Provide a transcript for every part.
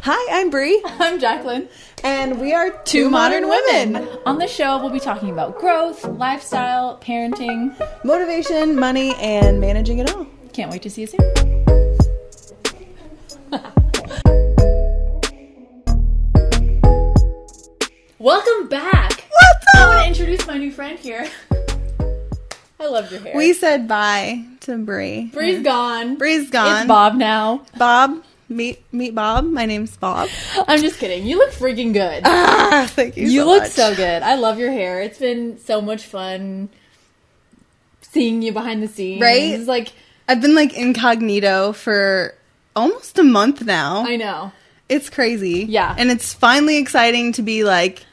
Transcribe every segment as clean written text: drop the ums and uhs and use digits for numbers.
Hi, I'm Bree. I'm Jacqueline. And we are Two Modern Women. On the show, we'll be talking about growth, lifestyle, parenting, motivation, money, and managing it all. Can't wait to see you soon. Welcome back. What's up? I want to introduce my new friend here. I love your hair. We said bye to Bree. Bree's gone. Bree's gone. It's Bob now. Bob. Meet Bob. My name's Bob. I'm just kidding. You look freaking good. Thank you so much. You look so good. I love your hair. It's been so much fun seeing you behind the scenes. Right? It's like, I've been like incognito for almost a month now. I know. It's crazy. Yeah. And it's finally exciting to be like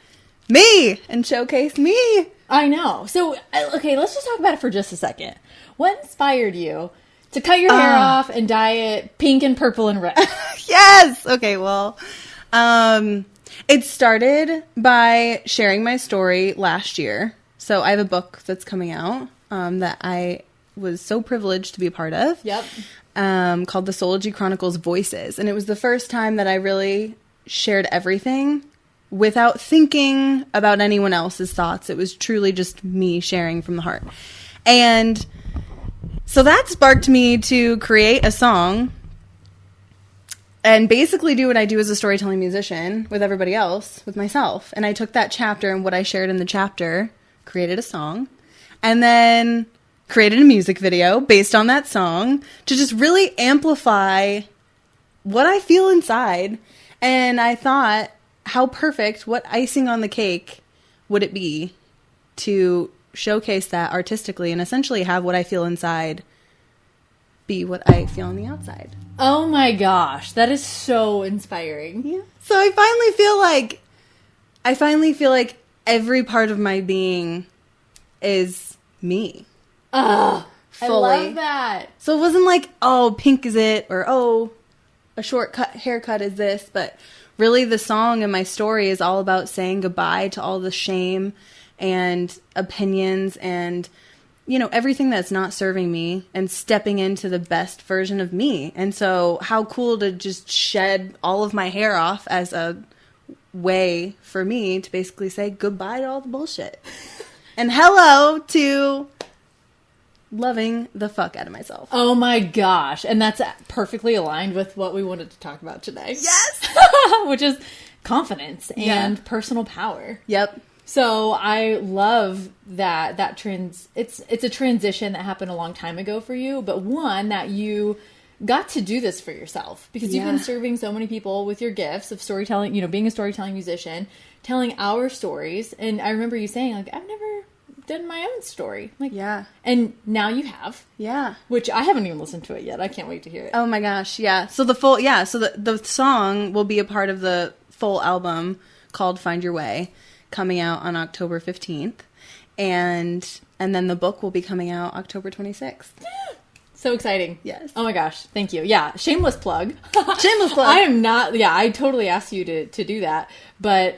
me and showcase me. I know. So, okay, let's just talk about it for just a second. What inspired you to cut your hair off and dye it pink and purple and red? Yes! Okay, well, it started by sharing my story last year. So I have a book that's coming out that I was so privileged to be a part of. Yep. Called The Soulology Chronicles Voices. And it was the first time that I really shared everything without thinking about anyone else's thoughts. It was truly just me sharing from the heart. And so that sparked me to create a song and basically do what I do as a storytelling musician with everybody else, with myself. And I took that chapter and what I shared in the chapter, created a song, and then created a music video based on that song to just really amplify what I feel inside. And I thought, how perfect, what icing on the cake would it be to showcase that artistically and essentially have what I feel inside be what I feel on the outside. Oh my gosh, that is so inspiring. Yeah. So I finally feel like every part of my being is me. Ugh, Fully. I love that. So it wasn't like, oh, pink is it, or oh, a shortcut haircut is this, but really the song and my story is all about saying goodbye to all the shame and opinions and, you know, everything that's not serving me and stepping into the best version of me. And so how cool to just shed all of my hair off as a way for me to basically say goodbye to all the bullshit. And hello to loving the fuck out of myself. Oh my gosh. And that's perfectly aligned with what we wanted to talk about today. Yes! Which is confidence and personal power. Yep. So I love that it's a transition that happened a long time ago for you, but one that you got to do this for yourself because you've been serving so many people with your gifts of storytelling, you know, being a storytelling musician, telling our stories. And I remember you saying, like, I've never done my own story. Like, yeah. And now you have. Yeah. Which I haven't even listened to it yet. I can't wait to hear it. Oh my gosh, yeah. So the song will be a part of the full album called Find Your Way, coming out on October 15th. And then the book will be coming out October 26th. So exciting. Yes. Oh my gosh. Thank you. Yeah. Shameless plug. Shameless plug. I am not, I totally asked you to do that. But,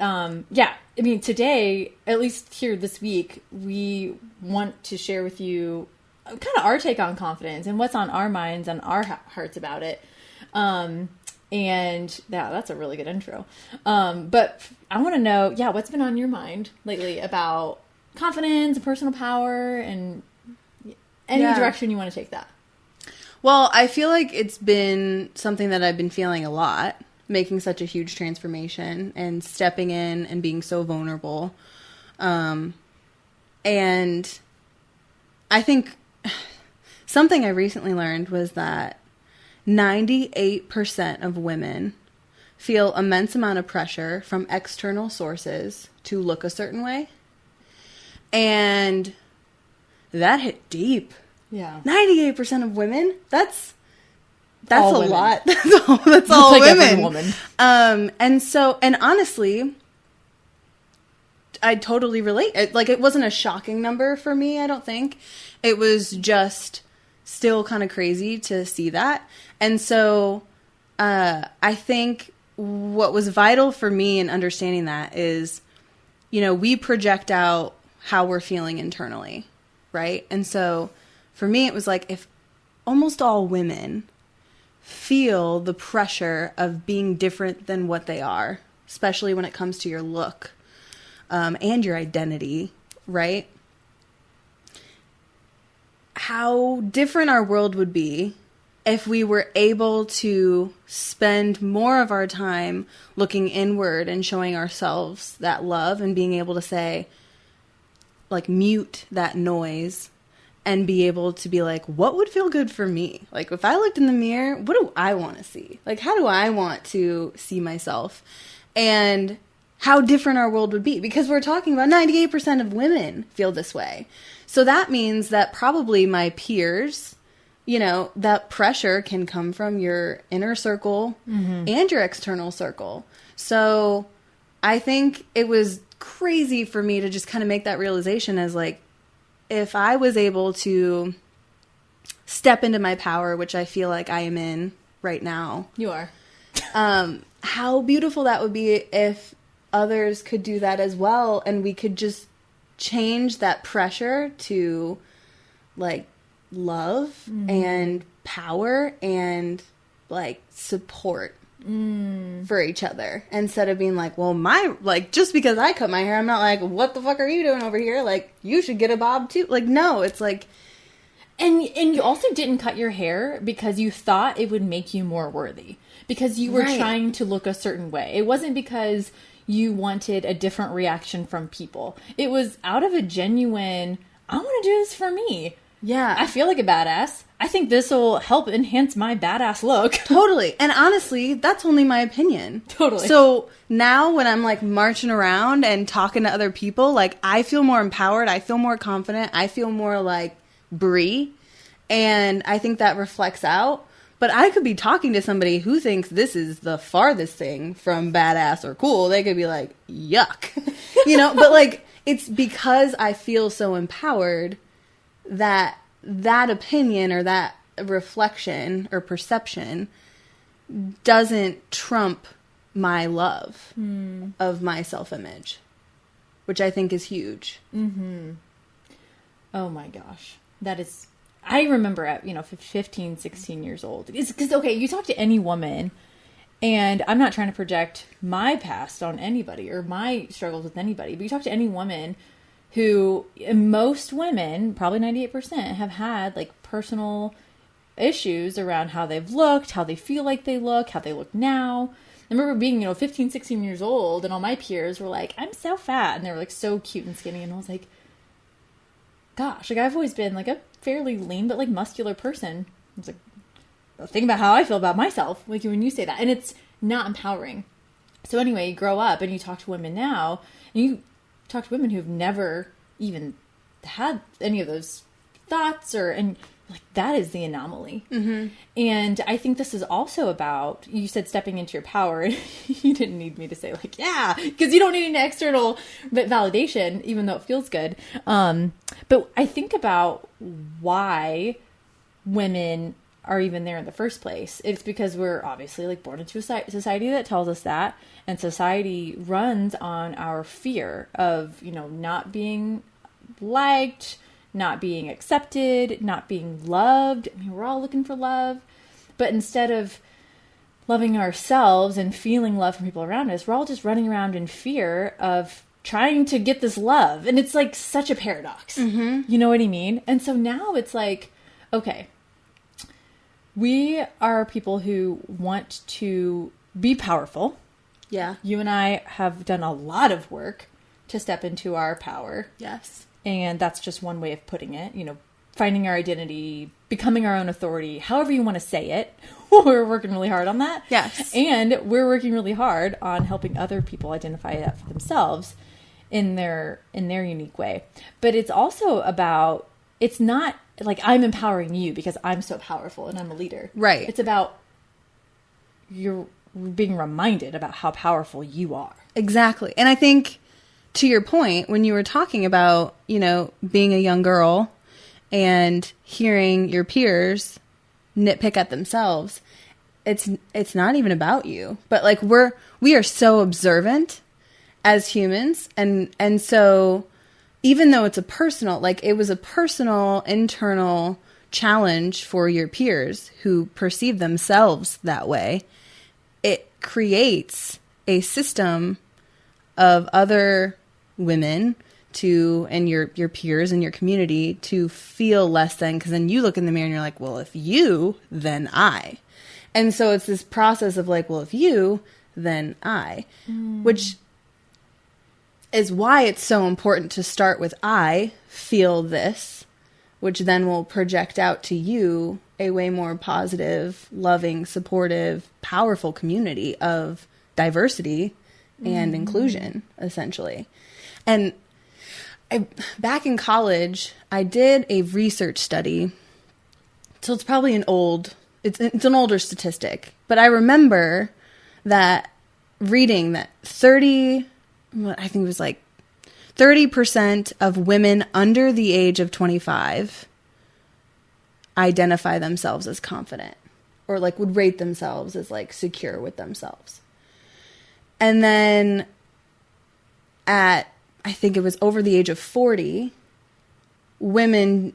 yeah, I mean, today, at least here this week, we want to share with you kind of our take on confidence and what's on our minds and our hearts about it. And yeah, that's a really good intro. But I want to know, what's been on your mind lately about confidence and personal power and any direction you want to take that? Well, I feel like it's been something that I've been feeling a lot, making such a huge transformation and stepping in and being so vulnerable. And I think something I recently learned was that 98% of women feel immense amount of pressure from external sources to look a certain way. And that hit deep. Yeah. 98% of women? That's all a women. lot. That's all like women. Every woman. And honestly, I totally relate. It wasn't a shocking number for me, I don't think. It was just still kind of crazy to see that. And so I think what was vital for me in understanding that is, you know, we project out how we're feeling internally, right? And so for me, it was like if almost all women feel the pressure of being different than what they are, especially when it comes to your look and your identity, right? How different our world would be if we were able to spend more of our time looking inward and showing ourselves that love and being able to say, like, mute that noise and be able to be like, what would feel good for me? Like, if I looked in the mirror, what do I want to see? Like, how do I want to see myself? And how different our world would be, because we're talking about 98% of women feel this way. So that means that probably my peers, you know, that pressure can come from your inner circle and your external circle. So I think it was crazy for me to just kind of make that realization as like, if I was able to step into my power, which I feel like I am in right now. You are. How beautiful that would be if others could do that as well, and we could just change that pressure to like love and power and like support for each other, instead of being like, well, my, like, just because I cut my hair, I'm not like, what the fuck are you doing over here? Like, you should get a bob too. Like, no, it's like, and you also didn't cut your hair because you thought it would make you more worthy, because you were trying to look a certain way. It wasn't because you wanted a different reaction from people. It was out of a genuine, I want to do this for me. Yeah. I feel like a badass. I think this will help enhance my badass look. Totally. And honestly, that's only my opinion. Totally. So now when I'm like marching around and talking to other people, like, I feel more empowered. I feel more confident. I feel more like Brie. And I think that reflects out. But I could be talking to somebody who thinks this is the farthest thing from badass or cool. They could be like, yuck. You know, but like, it's because I feel so empowered that that opinion or that reflection or perception doesn't trump my love of my self-image, which I think is huge. Oh my gosh. That is, I remember at, 15, 16 years old. Because, okay, you talk to any woman, and I'm not trying to project my past on anybody or my struggles with anybody, but you talk to any woman who, most women, probably 98%, have had like personal issues around how they've looked, how they feel like they look, how they look now. I remember being, 15, 16 years old, and all my peers were like, I'm so fat. And they were like so cute and skinny. And I was like, gosh, like, I've always been like a fairly lean, but like muscular person. I was like, think about how I feel about myself, like when you say that. And it's not empowering. So anyway, you grow up and you talk to women now, and you talk to women who've never even had any of those thoughts, and like, that is the anomaly. And I think this is also about, you said stepping into your power. You didn't need me to say like, yeah, because you don't need an external validation, even though it feels good. But I think about why women are even there in the first place. It's because we're obviously like born into a society that tells us that, and society runs on our fear of, not being liked, not being accepted, not being loved. I mean, we're all looking for love, but instead of loving ourselves and feeling love from people around us, we're all just running around in fear of trying to get this love. And it's like such a paradox. You know what I mean? And so now it's like, okay, we are people who want to be powerful. Yeah. You and I have done a lot of work to step into our power. Yes. And that's just one way of putting it, finding our identity, becoming our own authority, however you want to say it. We're working really hard on that. Yes. And we're working really hard on helping other people identify that for themselves in their unique way. But it's also about, it's not like I'm empowering you because I'm so powerful and I'm a leader. Right. It's about you're being reminded about how powerful you are. Exactly. And I think, to your point, when you were talking about, being a young girl and hearing your peers nitpick at themselves, it's not even about you. But like, we are so observant as humans. And so even though it's it was a personal, internal challenge for your peers who perceive themselves that way, it creates a system of other women and your peers and your community to feel less than, because then you look in the mirror and you're like, well, if you, then I. And so it's this process of like, well, if you, then I, which is why it's so important to start with I feel this, which then will project out to you a way more positive, loving, supportive, powerful community of diversity and inclusion, essentially. And back in college, I did a research study. So it's probably an older statistic, but I remember that reading that 30% of women under the age of 25 identify themselves as confident, or like would rate themselves as like secure with themselves. And then I think it was over the age of 40, 60%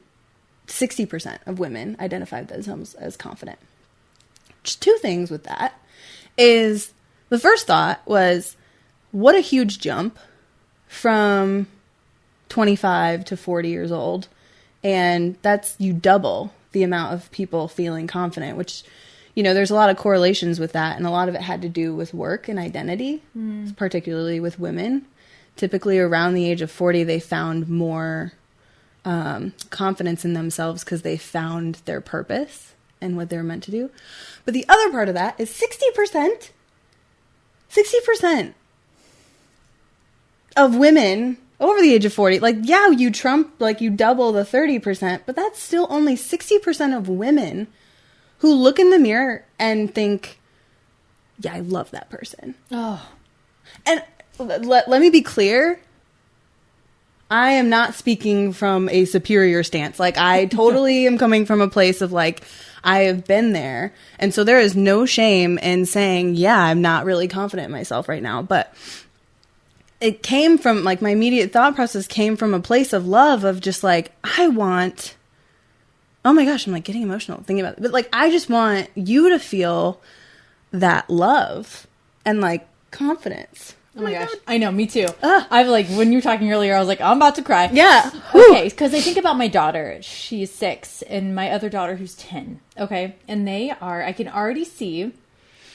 of women identified themselves as confident. Just two things with that is, the first thought was, what a huge jump from 25 to 40 years old. And you double the amount of people feeling confident, which, there's a lot of correlations with that. And a lot of it had to do with work and identity, particularly with women. Typically around the age of 40, they found more confidence in themselves because they found their purpose and what they're meant to do. But the other part of that is 60% of women over the age of 40, you double the 30%, but that's still only 60% of women who look in the mirror and think, yeah, I love that person. Oh. And let me be clear. I am not speaking from a superior stance. I totally am coming from a place of I have been there. And so there is no shame in saying, yeah, I'm not really confident in myself right now. But it came from my immediate thought process came from a place of love of just I want, oh my gosh, I'm getting emotional thinking about it. But I just want you to feel that love and confidence. Oh my gosh. God. I know, me too. I've when you were talking earlier, I was I'm about to cry. Yeah. Okay, because I think about my daughter. She's 6, and my other daughter who's 10. Okay, and I can already see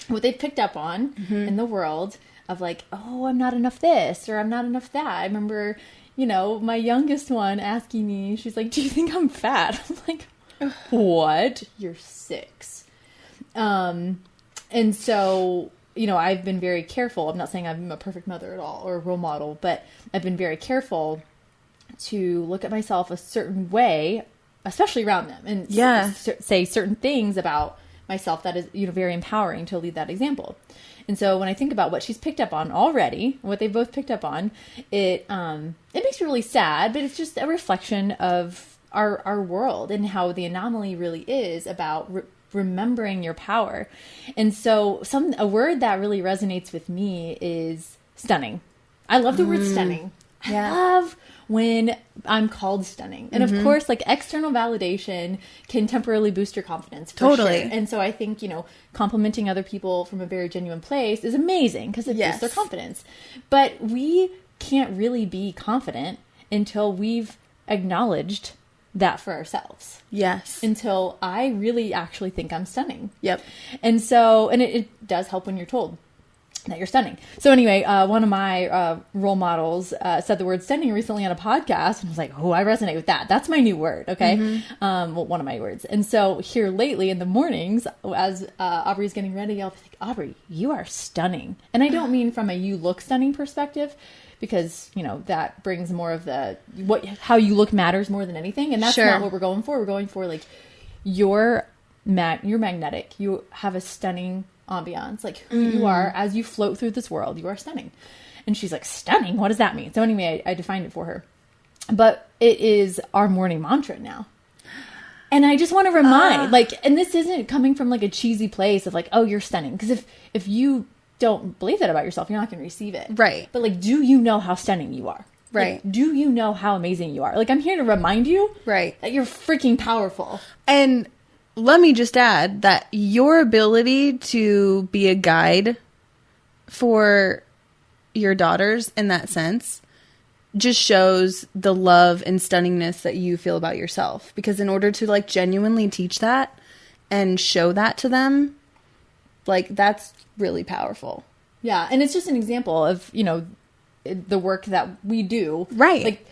what they've picked up on in the world of oh, I'm not enough this, or I'm not enough that. I remember, my youngest one asking me, she's like, do you think I'm fat? I'm like, what? You're 6. And so... I've been very careful. I'm not saying I'm a perfect mother at all or a role model, but I've been very careful to look at myself a certain way, especially around them, and say certain things about myself that is, very empowering to lead that example. And so when I think about what she's picked up on already, what they've both picked up on, it makes me really sad, but it's just a reflection of our world and how the anomaly really is about remembering your power. And so a word that really resonates with me is stunning. I love the word stunning. Yeah. I love when I'm called stunning. And of course, external validation can temporarily boost your confidence. Totally. Sure. And so I think, complimenting other people from a very genuine place is amazing because it boosts their confidence. But we can't really be confident until we've acknowledged that for ourselves. Yes. Until I really actually think I'm stunning. Yep. And so, and it does help when you're told that you're stunning. So anyway, one of my role models said the word stunning recently on a podcast, and I was like, oh, I resonate with that. That's my new word, okay? One of my words. And so here lately in the mornings, as Aubrey's getting ready, I'll be like, Aubrey, you are stunning. And I don't mean from a you look stunning perspective, because, that brings more of how you look matters more than anything. And that's not what we're going for. We're going for you're magnetic. You have a stunning ambiance, who you are as you float through this world. You are stunning. And she's like, stunning? What does that mean? So anyway, I defined it for her. But it is our morning mantra now. And I just want to remind, and this isn't coming from a cheesy place of oh, you're stunning. Because if you don't believe that about yourself, you're not going to receive it. Right. But do you know how stunning you are? Right. Like, do you know how amazing you are? Like, I'm here to remind you Right. that you're freaking powerful. And let me just add that your ability to be a guide for your daughters in that sense just shows the love and stunningness that you feel about yourself. Because in order to like genuinely teach that and show that to them, like that's really powerful. Yeah. And it's just an example of, you know, the work that we do. Right. Like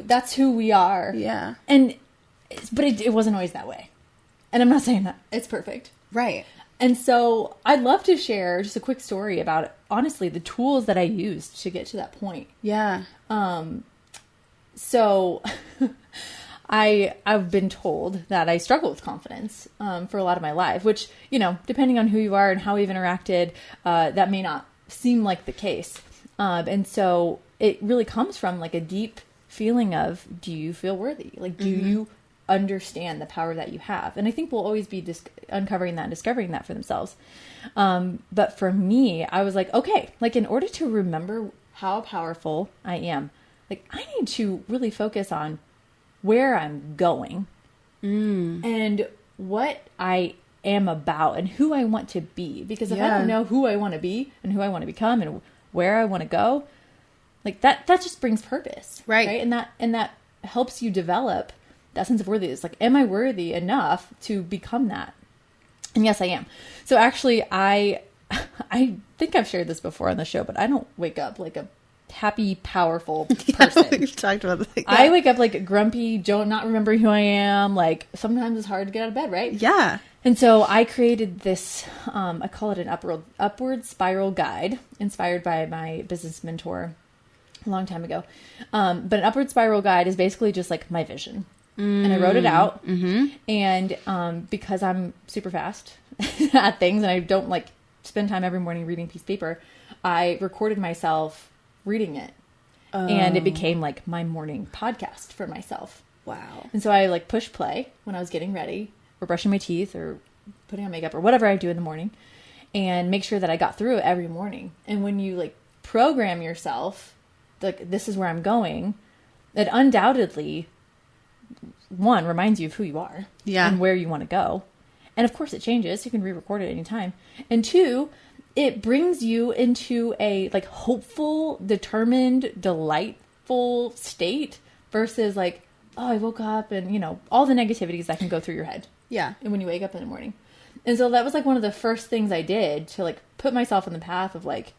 that's who we are. Yeah. But it wasn't always that way. And I'm not saying that it's perfect. Right. And so I'd love to share just a quick story about, honestly, the tools that I used to get to that point. Yeah. So I've been told that I struggle with confidence for a lot of my life, which, you know, depending on who you are and how we've interacted, that may not seem like the case. And so it really comes from like a deep feeling of, do you feel worthy? Like, do you understand the power that you have? And I think we'll always be uncovering that and discovering that for themselves. But for me, I was like, okay, like in order to remember how powerful I am, like I need to really focus on where I'm going and what I am about and who I want to be. Because if I don't know who I want to be and who I want to become and where I want to go, like that just brings purpose. Right. And that helps you develop that sense of worthiness. Like, am I worthy enough to become that? And yes, I am. So actually, I think I've shared this before on the show, but I don't wake up like a happy, powerful person. Yeah, we've talked about that. Yeah. I wake up like grumpy, not remembering who I am. Like, sometimes it's hard to get out of bed, right? Yeah. And so I created this, I call it an upward spiral guide, inspired by my business mentor a long time ago. But an upward spiral guide is basically just like my vision. And I wrote it out. And because I'm super fast at things and I don't like spend time every morning reading a piece of paper, I recorded myself reading it. And it became like my morning podcast for myself. Wow. And so I like push play when I was getting ready or brushing my teeth or putting on makeup or whatever I do in the morning and make sure that I got through it every morning. And when you like program yourself, like this is where I'm going, it undoubtedly one reminds you of who you are and where you want to go. And of course it changes. You can re-record it anytime. And two, it brings you into a like hopeful, determined, delightful state versus like, oh, I woke up and, you know, all the negativities that can go through your head. Yeah. And when you wake up in the morning. And so that was like one of the first things I did to like put myself on the path of like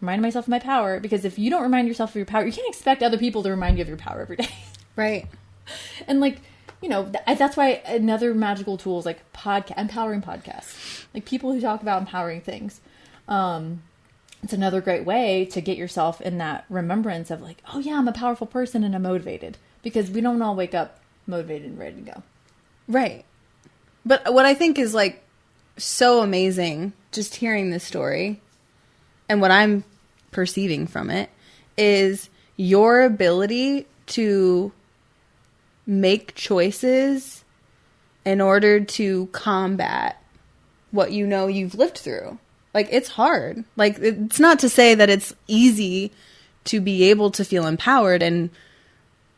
reminding myself of my power. Because if you don't remind yourself of your power, you can't expect other people to remind you of your power every day. Right. And like, you know, that's why another magical tool is like empowering podcasts. Like people who talk about empowering things. It's another great way to get yourself in that remembrance of like, oh yeah, I'm a powerful person and I'm motivated. Because we don't all wake up motivated and ready to go. Right. But what I think is like so amazing just hearing this story and what I'm perceiving from it is your ability to make choices in order to combat what you know you've lived through. Like, it's hard. Like, it's not to say that it's easy to be able to feel empowered. And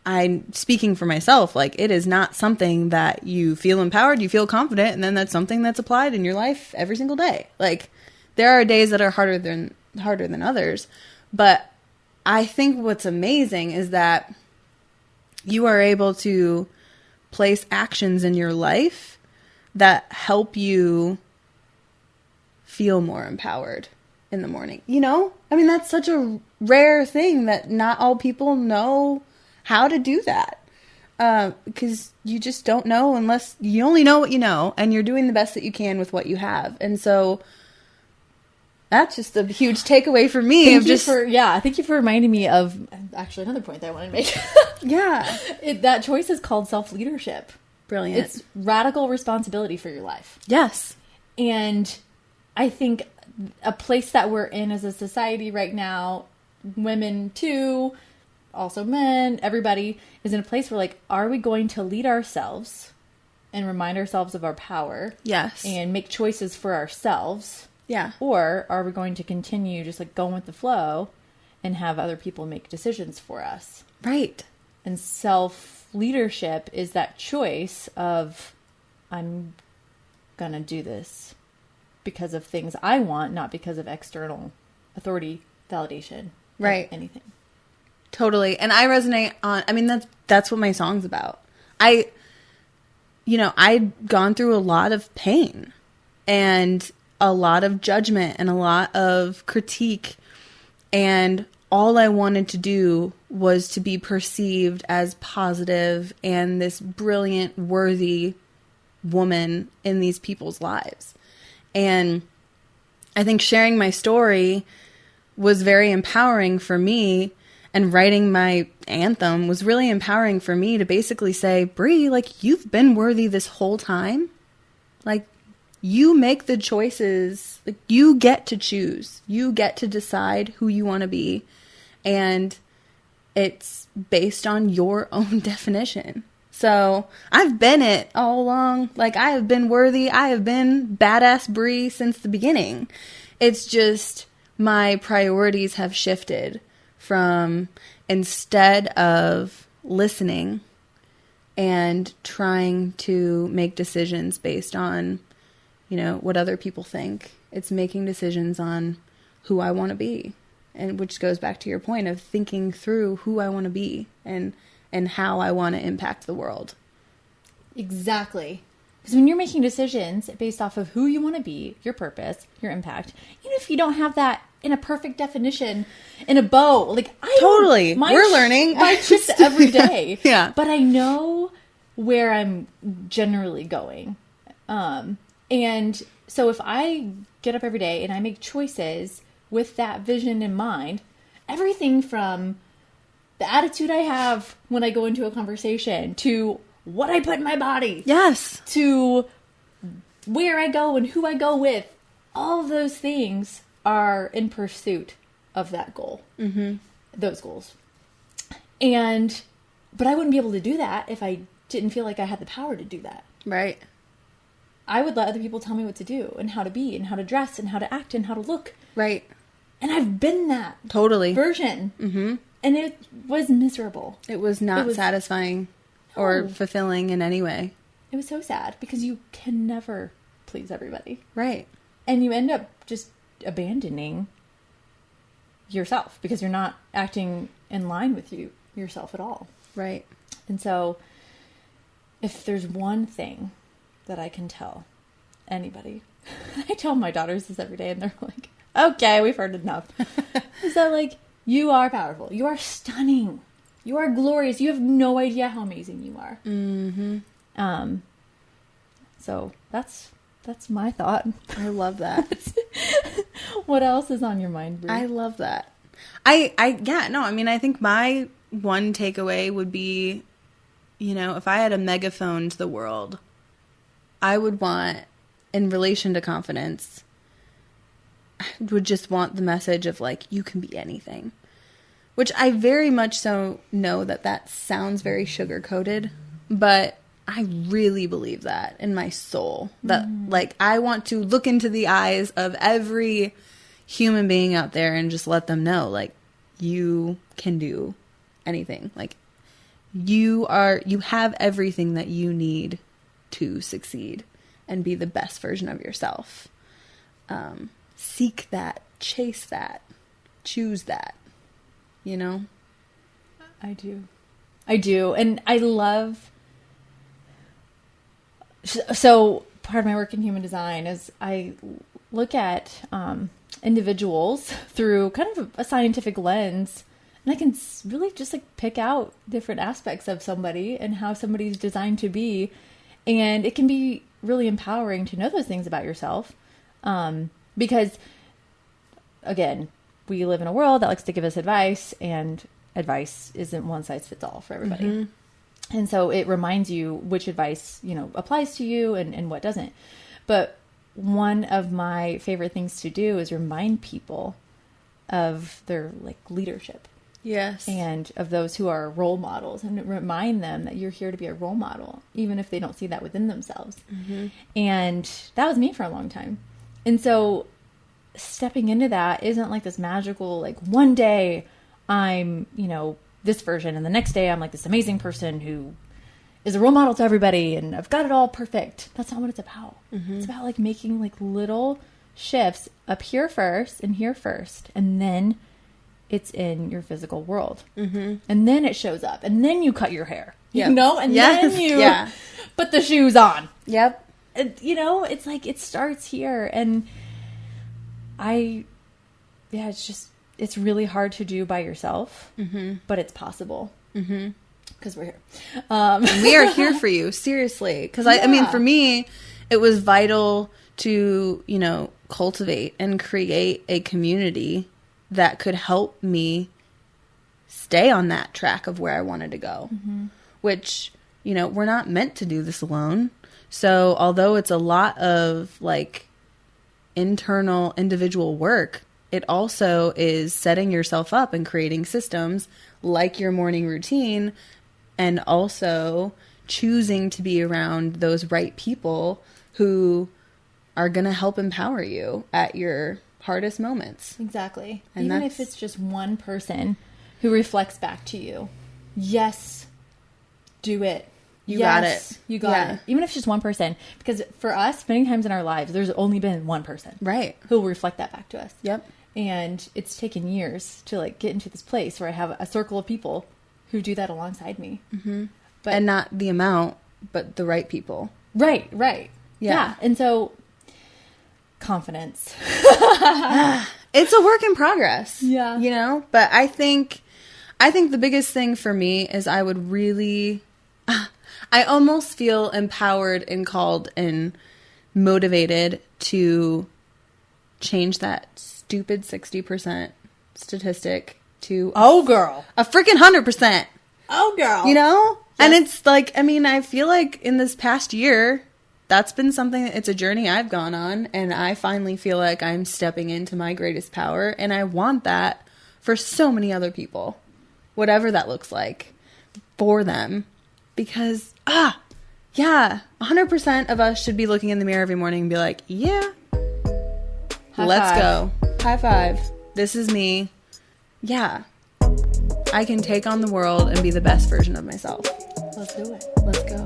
I'm speaking for myself. Like, it is not something that you feel empowered, you feel confident, and then that's something that's applied in your life every single day. Like, there are days that are harder than others. But I think what's amazing is that you are able to place actions in your life that help you feel more empowered in the morning. You know? I mean, that's such a rare thing that not all people know how to do that. Because you just don't know unless you only know what you know and you're doing the best that you can with what you have. And so that's just a huge takeaway for me. Thank you for reminding me of actually another point that I wanted to make. That choice is called self-leadership. Brilliant. It's radical responsibility for your life. Yes. And I think a place that we're in as a society right now, women too, also men, everybody is in a place where like, are we going to lead ourselves and remind ourselves of our power? Yes. And make choices for ourselves? Yeah. Or are we going to continue just like going with the flow and have other people make decisions for us. Right. And self-leadership is that choice of, I'm going to do this because of things I want, not because of external authority, validation, right, anything. Totally. And I resonate on, I mean, that's what my song's about. I'd gone through a lot of pain and a lot of judgment and a lot of critique, and all I wanted to do was to be perceived as positive and this brilliant, worthy woman in these people's lives. And I think sharing my story was very empowering for me, and writing my anthem was really empowering for me to basically say, Brie, like, you've been worthy this whole time. Like, you make the choices. Like, you get to choose. You get to decide who you want to be. And it's based on your own definition. So I've been it all along. Like, I have been worthy. I have been badass Brie since the beginning. It's just my priorities have shifted from, instead of listening and trying to make decisions based on, what other people think, it's making decisions on who I want to be. And which goes back to your point of thinking through who I want to be and how I want to impact the world. Exactly. Because when you're making decisions based off of who you want to be, your purpose, your impact, even if you don't have that in a perfect definition, in a bow, like totally, we're learning. I shift every day. Yeah. But I know where I'm generally going. And so if I get up every day and I make choices with that vision in mind, everything from the attitude I have when I go into a conversation to what I put in my body. Yes. To where I go and who I go with. All of those things are in pursuit of that goal. Mm-hmm. Those goals. But I wouldn't be able to do that if I didn't feel like I had the power to do that. Right. I would let other people tell me what to do and how to be and how to dress and how to act and how to look. Right. And I've been that totally version. Mm-hmm. And it was miserable. It was not satisfying or fulfilling in any way. It was so sad because you can never please everybody. Right. And you end up just abandoning yourself because you're not acting in line with yourself at all. Right. And so if there's one thing that I can tell anybody, I tell my daughters this every day and they're like, okay, we've heard enough. Is that, like, you are powerful. You are stunning. You are glorious. You have no idea how amazing you are. Mm-hmm. So that's my thought. I love that. What else is on your mind, Brie? I love that. I think my one takeaway would be, if I had a megaphone to the world, I would want, in relation to confidence, I would just want the message of, like, you can be anything. Which I very much so know that sounds very sugar-coated, but I really believe that in my soul. That, like, I want to look into the eyes of every human being out there and just let them know, like, you can do anything. Like, you have everything that you need to succeed and be the best version of yourself. Seek that, chase that, choose that, I do. And I love, so part of my work in human design is I look at individuals through kind of a scientific lens, and I can really just, like, pick out different aspects of somebody and how somebody's designed to be. And it can be really empowering to know those things about yourself. Because, again, we live in a world that likes to give us advice, and advice isn't one size fits all for everybody. Mm-hmm. And so it reminds you which advice, applies to you and what doesn't. But one of my favorite things to do is remind people of their, like, leadership. Yes. And of those who are role models, and remind them that you're here to be a role model, even if they don't see that within themselves. Mm-hmm. And that was me for a long time. And so stepping into that isn't like this magical, like one day I'm, you know, this version, and the next day I'm like this amazing person who is a role model to everybody and I've got it all perfect. That's not what it's about. It's about like making like little shifts up here first and here first, and then it's in your physical world. And then it shows up, and then you cut your hair, you know, and then you put the shoes on. You know, it's like it starts here, and it's really hard to do by yourself, but it's possible. Because we're here. We are here for you, seriously. Because I mean, for me, it was vital to, you know, cultivate and create a community that could help me stay on that track of where I wanted to go. Which, you know, we're not meant to do this alone. So although it's a lot of like internal individual work, it also is setting yourself up and creating systems like your morning routine, and also choosing to be around those right people who are going to help empower you at your hardest moments. Exactly. And even if it's just one person who reflects back to you, yes, do it. You got it. You got it. Even if it's just one person. Because for us, many times in our lives, there's only been one person. Right. Who will reflect that back to us. Yep. And it's taken years to like get into this place where I have a circle of people who do that alongside me. But, and not the amount, but the right people. Right. Yeah. And so, confidence. It's a work in progress. Yeah. You know? But I think the biggest thing for me is I would really... I almost feel empowered and called and motivated to change that stupid 60% statistic to a freaking 100%. Oh, girl. You know? Yes. And it's like, I mean, I feel like in this past year, that's been something, it's a journey I've gone on, and I finally feel like I'm stepping into my greatest power, and I want that for so many other people, whatever that looks like for them. Because, 100% of us should be looking in the mirror every morning and be like, yeah, let's go. High five. This is me. Yeah. I can take on the world and be the best version of myself. Let's do it. Let's go.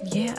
Yeah.